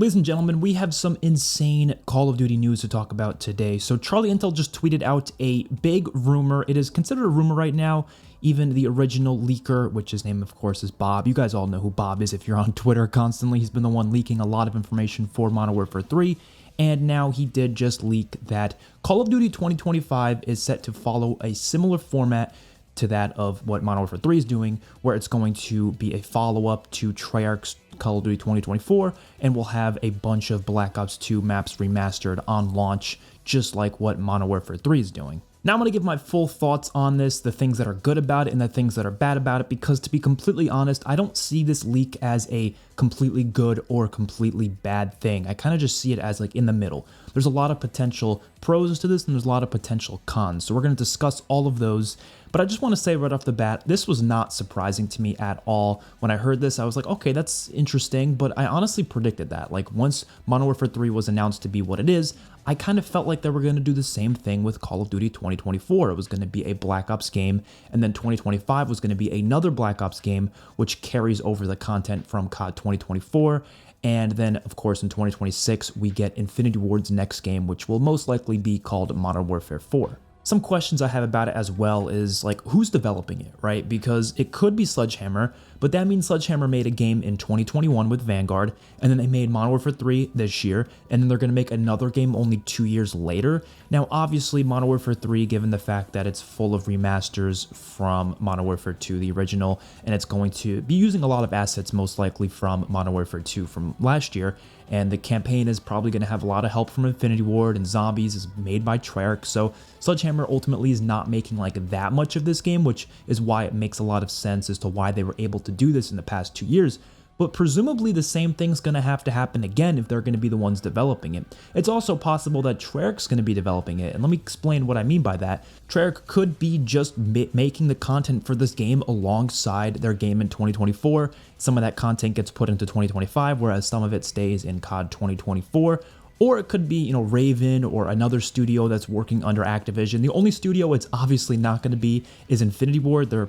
Ladies and gentlemen, we have some insane Call of Duty news to talk about today. So Charlie Intel just tweeted out a big rumor. It is considered a rumor right now. Even the original leaker, which his name of course is Bob. You guys all know who Bob is if you're on Twitter constantly. He's been the one leaking a lot of information for Modern Warfare 3. And now he did just leak that Call of Duty 2025 is set to follow a similar format to that of what Modern Warfare 3 is doing, where it's going to be a follow-up to Treyarch's Call of Duty 2024, and we'll have a bunch of Black Ops 2 maps remastered on launch, just like what Modern Warfare 3 is doing. Now I'm going to give my full thoughts on this, the things that are good about it and the things that are bad about it, because to be completely honest, I don't see this leak as a completely good or completely bad thing. I kind of just see it as like in the middle. There's a lot of potential pros to this and there's a lot of potential cons. So we're going to discuss all of those. But I just want to say right off the bat, this was not surprising to me at all. When I heard this, I was like, okay, that's interesting, but I honestly predicted that. Like once Modern Warfare 3 was announced to be what it is, I kind of felt like they were going to do the same thing with Call of Duty 2024. It was going to be a Black Ops game, and then 2025 was going to be another Black Ops game, which carries over the content from COD 2024. And then, of course, in 2026, we get Infinity Ward's next game, which will most likely be called Modern Warfare 4. Some questions I have about it as well is like, who's developing it, right? Because it could be Sledgehammer, but that means Sledgehammer made a game in 2021 with Vanguard, and then they made Modern Warfare 3 this year, and then they're going to make another game only 2 years later. Now, obviously, Modern Warfare 3, given the fact that it's full of remasters from Modern Warfare 2, the original, and it's going to be using a lot of assets most likely from Modern Warfare 2 from last year, and the campaign is probably going to have a lot of help from Infinity Ward, and Zombies is made by Treyarch, so Sledgehammer ultimately is not making like that much of this game, which is why it makes a lot of sense as to why they were able to do this in the past 2 years. But presumably the same thing's going to have to happen again if they're going to be the ones developing it. It's also possible that Treyarch's going to be developing it, and let me explain what I mean by that. Treyarch could be just making the content for this game alongside their game in 2024. Some of that content gets put into 2025, whereas some of it stays in COD 2024. Or it could be, Raven or another studio that's working under Activision. The only studio it's obviously not going to be is Infinity Ward. They're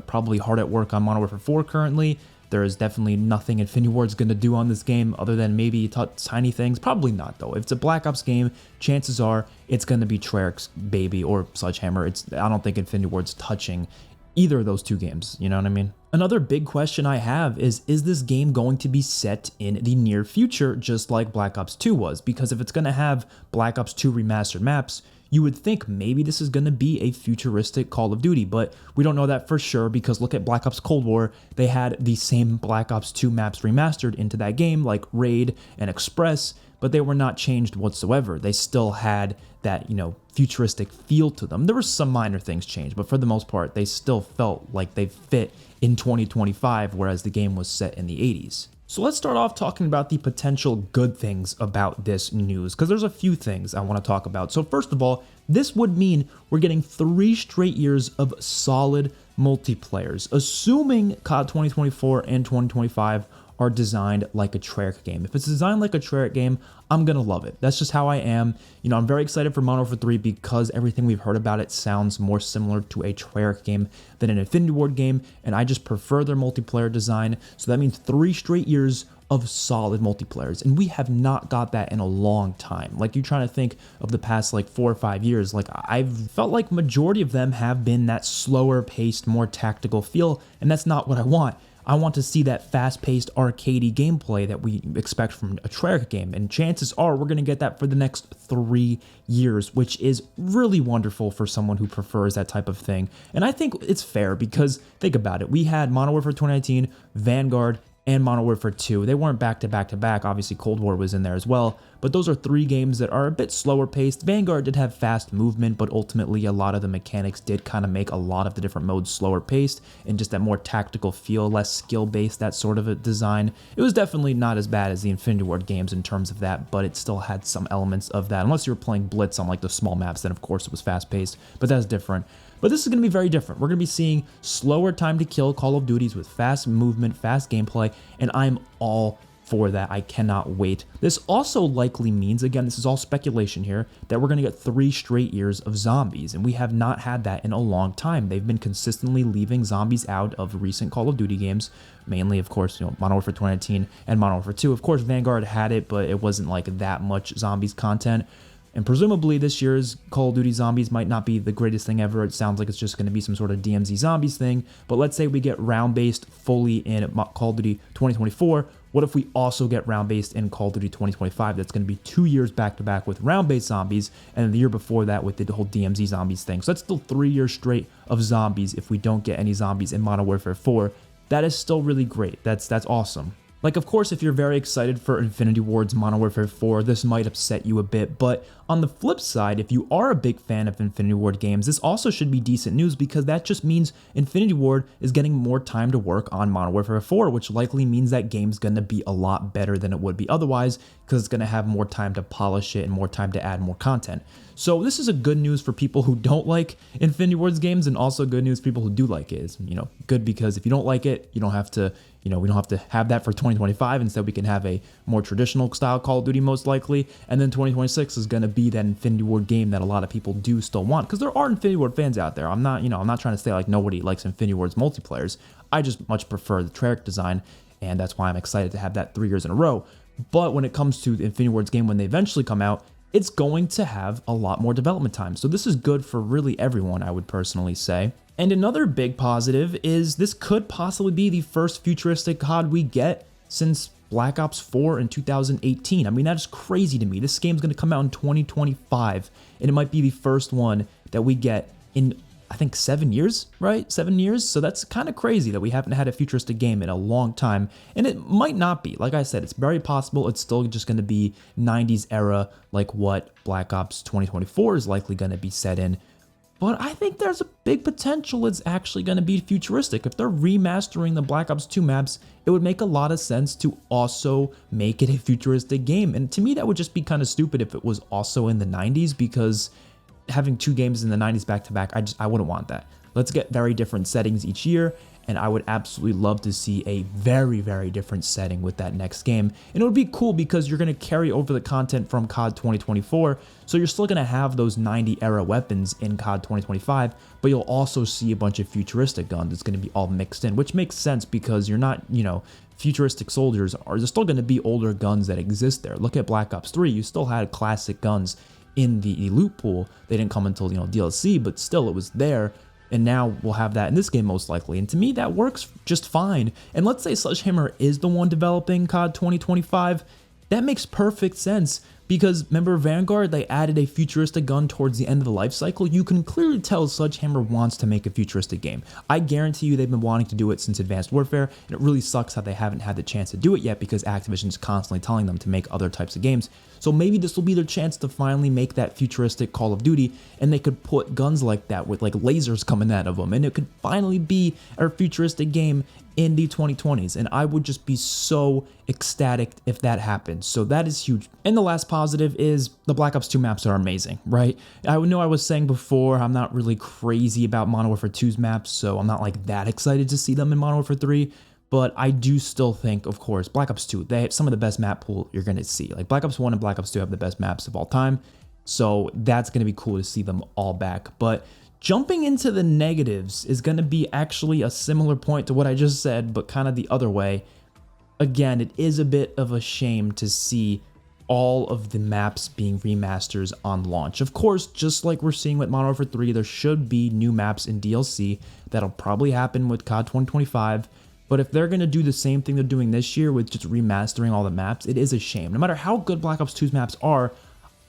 probably hard at work on Modern Warfare 4 currently. There is definitely nothing Infinity Ward's going to do on this game other than maybe tiny things. Probably not, though. If it's a Black Ops game, chances are it's going to be Treyarch's baby or Sledgehammer. I don't think Infinity Ward's touching either of those two games, you know what I mean? Another big question I have is this game going to be set in the near future just like Black Ops 2 was? Because if it's going to have Black Ops 2 remastered maps, you would think maybe this is going to be a futuristic Call of Duty, but we don't know that for sure because look at Black Ops Cold War. They had the same Black Ops 2 maps remastered into that game like Raid and Express, but they were not changed whatsoever. They still had that, futuristic feel to them. There were some minor things changed, but for the most part, they still felt like they fit in 2025, whereas the game was set in the 80s. So let's start off talking about the potential good things about this news, because there's a few things I want to talk about. So first of all, this would mean we're getting 3 straight years of solid multiplayers, assuming COD 2024 and 2025 are designed like a Treyarch game. If it's designed like a Treyarch game, I'm gonna love it. That's just how I am. I'm very excited for Modern Warfare 3 because everything we've heard about it sounds more similar to a Treyarch game than an Infinity Ward game, and I just prefer their multiplayer design. So that means 3 straight years of solid multiplayers, and we have not got that in a long time. Like, you're trying to think of the past 4 or 5 years, I've felt like majority of them have been that slower paced, more tactical feel, and that's not what I want. I want to see that fast-paced, arcadey gameplay that we expect from a Treyarch game, and chances are we're going to get that for the next 3 years, which is really wonderful for someone who prefers that type of thing. And I think it's fair because, think about it, we had Modern Warfare 2019, Vanguard, and Modern Warfare 2. They weren't back to back to back. Obviously, Cold War was in there as well. But those are 3 games that are a bit slower paced. Vanguard did have fast movement, but ultimately a lot of the mechanics did kind of make a lot of the different modes slower paced and just that more tactical feel, less skill based, that sort of a design. It was definitely not as bad as the Infinity Ward games in terms of that, but it still had some elements of that. Unless you were playing Blitz on the small maps, then of course it was fast paced, but that's different. But this is going to be very different. We're going to be seeing slower time to kill Call of Duties with fast movement, fast gameplay, and I'm all for that. I cannot wait. This also likely means, again, this is all speculation here, that we're going to get 3 straight years of zombies, and we have not had that in a long time. They've been consistently leaving zombies out of recent Call of Duty games, mainly, of course, Modern Warfare 2019 and Modern Warfare 2. Of course, Vanguard had it, but it wasn't like that much zombies content. And presumably this year's Call of Duty Zombies might not be the greatest thing ever. It sounds like it's just going to be some sort of DMZ Zombies thing. But let's say we get round-based fully in Call of Duty 2024. What if we also get round-based in Call of Duty 2025? That's going to be 2 years back-to-back with round-based zombies, and then the year before that with the whole DMZ Zombies thing. So that's still 3 years straight of zombies if we don't get any zombies in Modern Warfare 4. That is still really great. That's awesome. Like, of course, if you're very excited for Infinity Ward's Modern Warfare 4, this might upset you a bit, but on the flip side, if you are a big fan of Infinity Ward games, this also should be decent news because that just means Infinity Ward is getting more time to work on Modern Warfare 4, which likely means that game's going to be a lot better than it would be otherwise because it's going to have more time to polish it and more time to add more content. So this is a good news for people who don't like Infinity Ward's games and also good news for people who do like it. It's, good because if you don't like it, you don't have to, we don't have to have that for 2025. Instead, we can have a more traditional style Call of Duty most likely. And then 2026 is going to be that Infinity Ward game that a lot of people do still want because there are Infinity Ward fans out there. I'm not trying to say like nobody likes Infinity Ward's multiplayers. I just much prefer the Treyarch design, and that's why I'm excited to have that 3 years in a row. But when it comes to the Infinity Ward's game when they eventually come out, it's going to have a lot more development time. So this is good for really everyone, I would personally say. And another big positive is this could possibly be the first futuristic COD we get since Black Ops 4 in 2018. I mean, that is crazy to me. This game's going to come out in 2025, and it might be the first one that we get in, I think, 7 years, right? 7 years? So that's kind of crazy that we haven't had a futuristic game in a long time, and it might not be. Like I said, it's very possible it's still just going to be 90s era, like what Black Ops 2024 is likely going to be set in. But I think there's a big potential it's actually going to be futuristic. If they're remastering the Black Ops 2 maps, it would make a lot of sense to also make it a futuristic game. And to me, that would just be kind of stupid if it was also in the 90s, because having 2 games in the 90s back-to-back, I wouldn't want that. Let's get very different settings each year, and I would absolutely love to see a very, very different setting with that next game. And it would be cool because you're going to carry over the content from COD 2024, so you're still going to have those 90-era weapons in COD 2025, but you'll also see a bunch of futuristic guns. It's going to be all mixed in, which makes sense because you're not, futuristic soldiers there's still going to be older guns that exist there. Look at Black Ops 3, you still had classic guns in the loot pool. They didn't come until, DLC, but still it was there. And now we'll have that in this game most likely. And to me, that works just fine. And let's say Sledgehammer is the one developing COD 2025. That makes perfect sense because remember Vanguard, they added a futuristic gun towards the end of the life cycle. You can clearly tell Sledgehammer wants to make a futuristic game. I guarantee you they've been wanting to do it since Advanced Warfare, and it really sucks that they haven't had the chance to do it yet because Activision is constantly telling them to make other types of games. So maybe this will be their chance to finally make that futuristic Call of Duty, and they could put guns like that with like lasers coming out of them, and it could finally be a futuristic game in the 2020s, and I would just be so ecstatic if that happened. So that is huge. And the last positive is the Black Ops 2 maps are amazing, right? I know I was saying before I'm not really crazy about Modern Warfare 2's maps, so I'm not like that excited to see them in Modern Warfare 3, but I do still think, of course, Black Ops 2, they have some of the best map pool you're going to see. Like Black Ops 1 and Black Ops 2 have the best maps of all time, so that's going to be cool to see them all back. But jumping into the negatives is going to be actually a similar point to what I just said, but kind of the other way. Again, it is a bit of a shame to see all of the maps being remasters on launch. Of course, just like we're seeing with Modern Warfare 3, there should be new maps in DLC. That'll probably happen with COD 2025. But if they're going to do the same thing they're doing this year with just remastering all the maps, it is a shame. No matter how good Black Ops 2's maps are,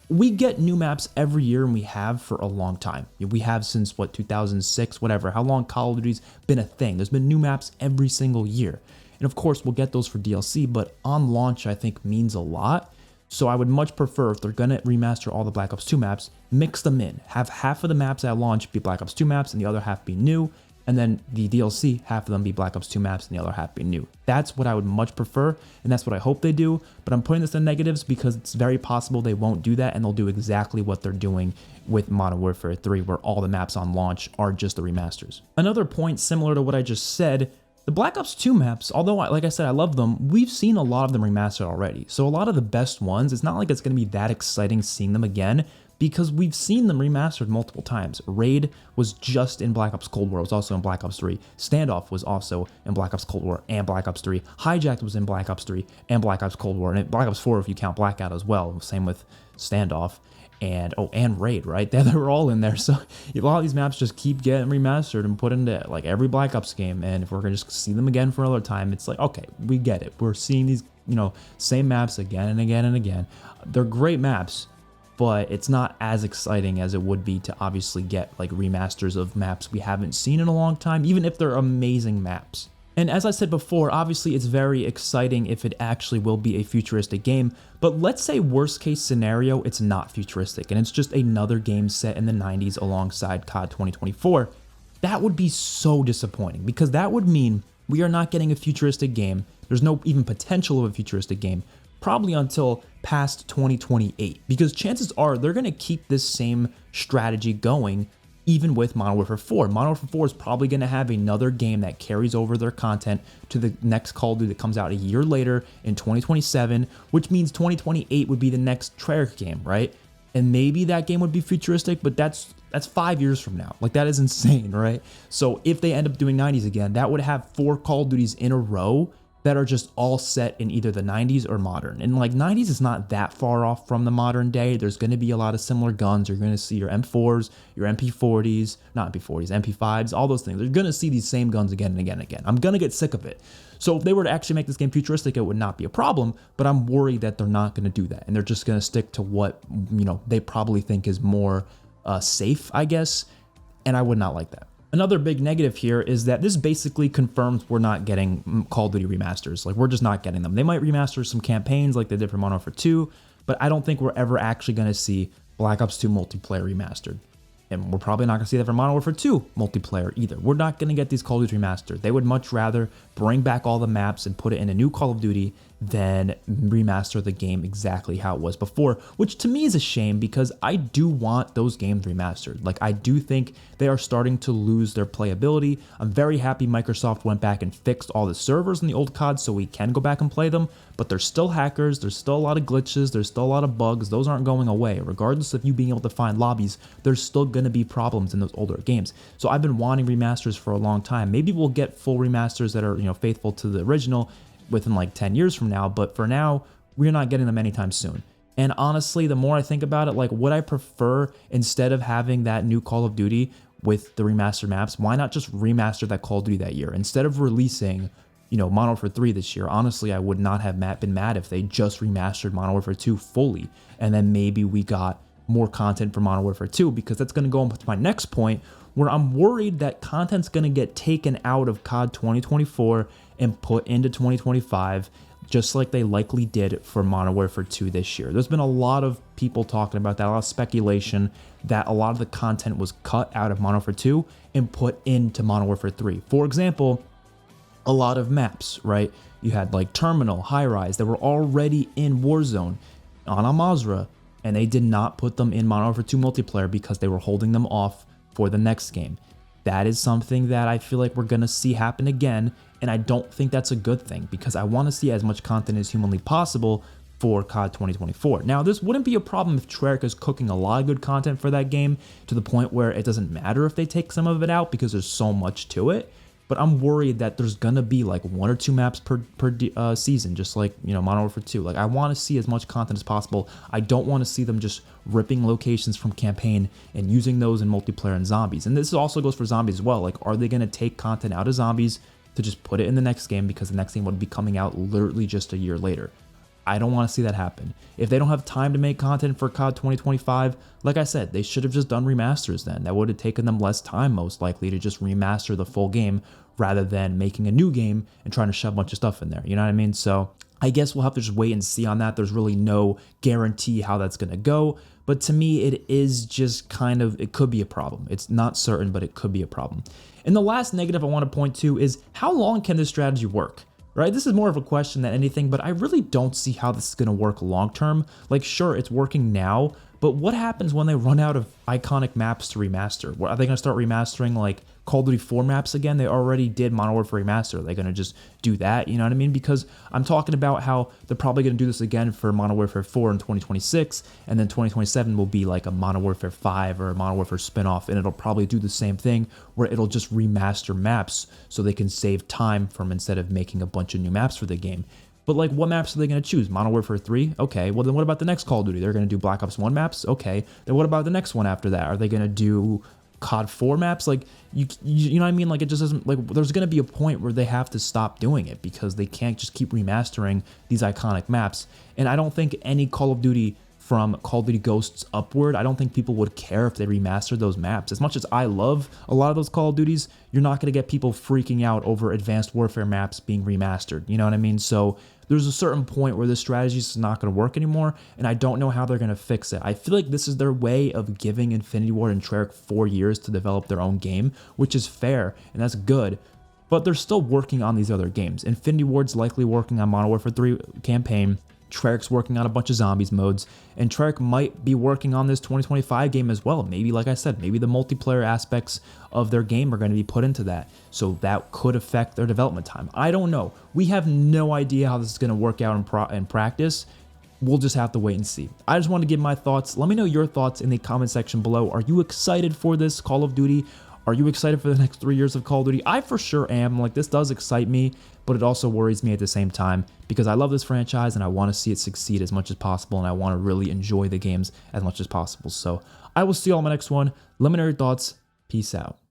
we get new maps every year, and we have for a long time. We have since, 2006, whatever, how long Call of Duty's been a thing. There's been new maps every single year. And of course, we'll get those for DLC, but on launch, I think means a lot. So I would much prefer, if they're going to remaster all the Black Ops 2 maps, mix them in. Have half of the maps at launch be Black Ops 2 maps, and the other half be new. And then the DLC, half of them be Black Ops 2 maps and the other half be new. That's what I would much prefer, and that's what I hope they do. But I'm putting this in negatives because it's very possible they won't do that, and they'll do exactly what they're doing with Modern Warfare 3, where all the maps on launch are just the remasters. Another point similar to what I just said, The Black Ops 2 maps, although, like I said, I love them, we've seen a lot of them remastered already. So a lot of the best ones, it's not like it's going to be that exciting seeing them again, because we've seen them remastered multiple times. Raid was just in Black Ops Cold War, it was also in Black Ops 3. Standoff was also in Black Ops Cold War and Black Ops 3. Hijacked was in Black Ops 3 and Black Ops Cold War, and Black Ops 4 if you count Blackout as well. Same with Standoff. And Raid, right? They were all in there. So a lot of these maps just keep getting remastered and put into like every Black Ops game. And if we're gonna just see them again for another time, it's like, okay, we get it. We're seeing these, same maps again and again and again. They're great maps, but it's not as exciting as it would be to obviously get like remasters of maps we haven't seen in a long time, even if they're amazing maps. And as I said before, obviously it's very exciting if it actually will be a futuristic game, but let's say worst case scenario, it's not futuristic and it's just another game set in the 90s alongside COD 2024. That would be so disappointing because that would mean we are not getting a futuristic game. There's no even potential of a futuristic game, probably until past 2028, because chances are they're going to keep this same strategy going even with Modern Warfare 4. Modern Warfare 4 is probably going to have another game that carries over their content to the next Call of Duty that comes out a year later in 2027, which means 2028 would be the next Treyarch game, right? And maybe that game would be futuristic, but that's 5 years from now. Like, that is insane, right? So if they end up doing 90s again, that would have 4 Call of Duties in a row that are just all set in either the 90s or modern. And like 90s is not that far off from the modern day. There's going to be a lot of similar guns. You're going to see your M4s, your MP40s, not MP40s, MP5s, all those things. You're going to see these same guns again and again and again. I'm going to get sick of it. So if they were to actually make this game futuristic, it would not be a problem, but I'm worried that they're not going to do that. And they're just going to stick to what, they probably think is more safe, I guess. And I would not like that. Another big negative here is that this basically confirms we're not getting Call of Duty remasters. Like, we're just not getting them. They might remaster some campaigns like they did for Modern Warfare 2, but I don't think we're ever actually going to see Black Ops 2 multiplayer remastered. And we're probably not going to see that for Modern Warfare 2 multiplayer either. We're not going to get these Call of Duty remastered. They would much rather bring back all the maps and put it in a new Call of Duty than remaster the game exactly how it was before, which to me is a shame because I do want those games remastered. Like, I do think they are starting to lose their playability. I'm very happy Microsoft went back and fixed all the servers in the old COD so we can go back and play them, but there's still hackers, there's still a lot of glitches, there's still a lot of bugs. Those aren't going away. Regardless of you being able to find lobbies, there's still going to be problems in those older games. So I've been wanting remasters for a long time. Maybe we'll get full remasters that are, faithful to the original within like 10 years from now, but for now, we're not getting them anytime soon. And honestly, the more I think about it, like, would I prefer, instead of having that new Call of Duty with the remastered maps, why not just remaster that Call of Duty that year? Instead of releasing, Modern Warfare 3 this year, honestly, I would not have been mad if they just remastered Modern Warfare 2 fully, and then maybe we got more content for Modern Warfare 2, because that's going to go into my next point, where I'm worried that content's going to get taken out of COD 2024 and put into 2025, just like they likely did for Modern Warfare 2 this year. There's been a lot of people talking about that, a lot of speculation that a lot of the content was cut out of Modern Warfare 2 and put into Modern Warfare 3. For example, a lot of maps, right? You had like Terminal, High Rise, that were already in Warzone on Al-Mazrah, and they did not put them in Modern Warfare 2 multiplayer because they were holding them off for the next game. That is something that I feel like we're going to see happen again, and I don't think that's a good thing because I want to see as much content as humanly possible for COD 2024. Now, this wouldn't be a problem if Treyarch is cooking a lot of good content for that game to the point where it doesn't matter if they take some of it out because there's so much to it. But I'm worried that there's gonna be like 1 or 2 maps per season, just like Modern Warfare 2. Like, I want to see as much content as possible. I don't want to see them just ripping locations from campaign and using those in multiplayer and zombies. And this also goes for zombies as well. Like, are they gonna take content out of zombies to just put it in the next game because the next game would be coming out literally just a year later? I don't want to see that happen. If they don't have time to make content for COD 2025, like I said, they should have just done remasters then. That would have taken them less time, most likely, to just remaster the full game rather than making a new game and trying to shove a bunch of stuff in there. You know what I mean? So I guess we'll have to just wait and see on that. There's really no guarantee how that's going to go. But to me, it is just kind of, it could be a problem. It's not certain, but it could be a problem. And the last negative I want to point to is, how long can this strategy work? Right? This is more of a question than anything, but I really don't see how this is going to work long term. Like, sure, it's working now, but what happens when they run out of iconic maps to remaster? Are they going to start remastering like Call of Duty 4 maps again? They already did Modern Warfare Remastered. Are they going to just do that? You know what I mean? Because I'm talking about how they're probably going to do this again for Modern Warfare 4 in 2026, and then 2027 will be like a Modern Warfare 5 or a Modern Warfare spinoff, and it'll probably do the same thing where it'll just remaster maps so they can save time from instead of making a bunch of new maps for the game. But like, what maps are they going to choose? Modern Warfare 3? Okay, well then what about the next Call of Duty? They're going to do Black Ops 1 maps? Okay, then what about the next one after that? Are they going to do COD 4 maps? Like, you know what I mean? Like, it just doesn't, like, there's going to be a point where they have to stop doing it because they can't just keep remastering these iconic maps. And I don't think any Call of Duty from Call of Duty Ghosts upward, I don't think people would care if they remastered those maps. As much as I love a lot of those Call of Duties, you're not going to get people freaking out over Advanced Warfare maps being remastered. You know what I mean? So there's a certain point where this strategy is not going to work anymore, and I don't know how they're going to fix it. I feel like this is their way of giving Infinity Ward and Treyarch 4 years to develop their own game, which is fair, and that's good. But they're still working on these other games. Infinity Ward's likely working on Modern Warfare 3 campaign. Treyarch's working on a bunch of zombies modes, and Treyarch might be working on this 2025 game as well. Maybe, like I said, maybe the multiplayer aspects of their game are going to be put into that, so that could affect their development time. I don't know. We have no idea how this is going to work out in practice. We'll just have to wait and see. I just want to give my thoughts. Let me know your thoughts in the comment section below. Are you excited for this Call of Duty? Are you excited for the next 3 years of Call of Duty? I for sure am. Like, this does excite me, but it also worries me at the same time because I love this franchise and I want to see it succeed as much as possible, and I want to really enjoy the games as much as possible. So I will see you all in my next one. Let me know your thoughts. Peace out.